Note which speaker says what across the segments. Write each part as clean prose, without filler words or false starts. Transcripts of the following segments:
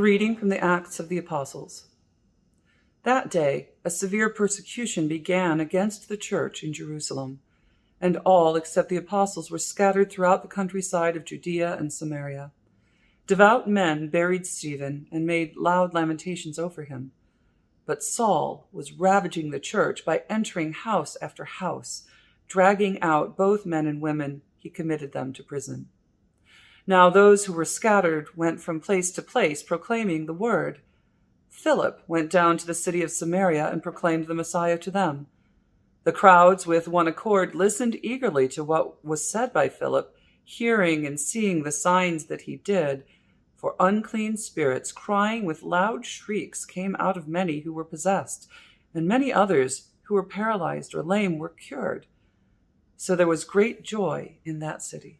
Speaker 1: A reading from the Acts of the Apostles. That day, a severe persecution began against the church in Jerusalem, and all except the apostles were scattered throughout the countryside of Judea and Samaria. Devout men buried Stephen and made loud lamentations over him. But Saul was ravaging the church by entering house after house. Dragging out both men and women, he committed them to prison. Now those who were scattered went from place to place, proclaiming the word. Philip went down to the city of Samaria and proclaimed the Messiah to them. The crowds, with one accord, listened eagerly to what was said by Philip, hearing and seeing the signs that he did. For unclean spirits, crying with loud shrieks, came out of many who were possessed, and many others who were paralyzed or lame were cured. So there was great joy in that city.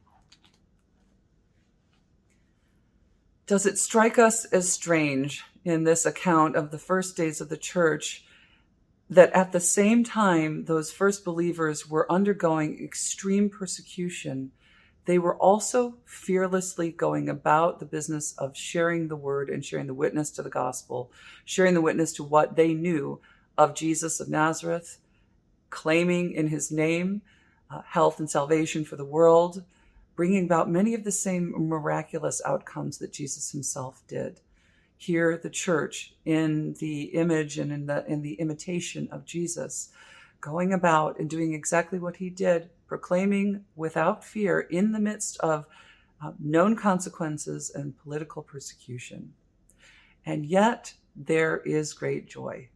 Speaker 1: Does it strike us as strange in this account of the first days of the church that at the same time those first believers were undergoing extreme persecution, they were also fearlessly going about the business of sharing the word and sharing the witness to the gospel, sharing the witness to what they knew of Jesus of Nazareth, claiming in his name health and salvation for the world, bringing about many of the same miraculous outcomes that Jesus himself did. Here, the church, in the image and in the imitation of Jesus, going about and doing exactly what he did, proclaiming without fear in the midst of known consequences and political persecution. And yet, there is great joy.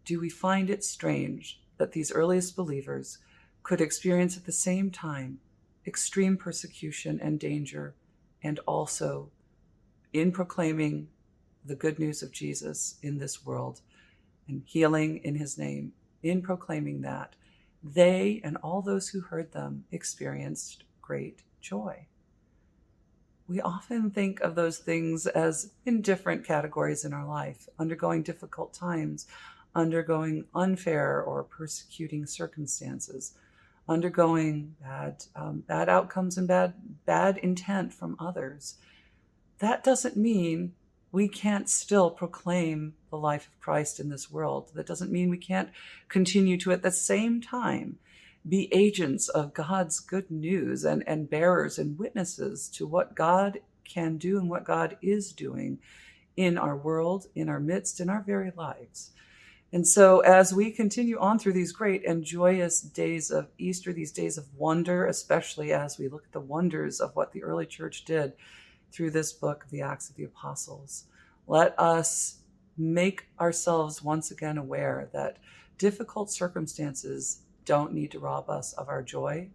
Speaker 1: Do we find it strange that these earliest believers could experience at the same time extreme persecution and danger, and also in proclaiming the good news of Jesus in this world and healing in his name, in proclaiming that, they and all those who heard them experienced great joy? We often think of those things as in different categories in our life, undergoing difficult times, undergoing unfair or persecuting circumstances, undergoing bad outcomes and bad intent from others. That doesn't mean we can't still proclaim the life of Christ in this world. That doesn't mean we can't continue to, at the same time, be agents of God's good news and bearers and witnesses to what God can do and what God is doing in our world, in our midst, in our very lives. And so as we continue on through these great and joyous days of Easter, these days of wonder, especially as we look at the wonders of what the early church did through this book, the Acts of the Apostles, let us make ourselves once again aware that difficult circumstances don't need to rob us of our joy.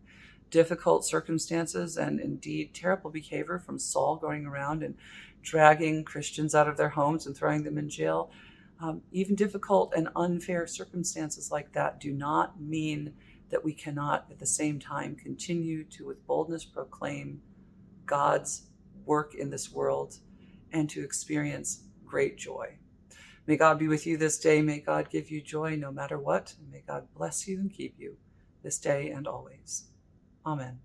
Speaker 1: Difficult circumstances and indeed terrible behavior from Saul going around and dragging Christians out of their homes and throwing them in jail. Even difficult and unfair circumstances like that do not mean that we cannot at the same time continue to with boldness proclaim God's work in this world and to experience great joy. May God be with you this day. May God give you joy no matter what. And may God bless you and keep you this day and always. Amen.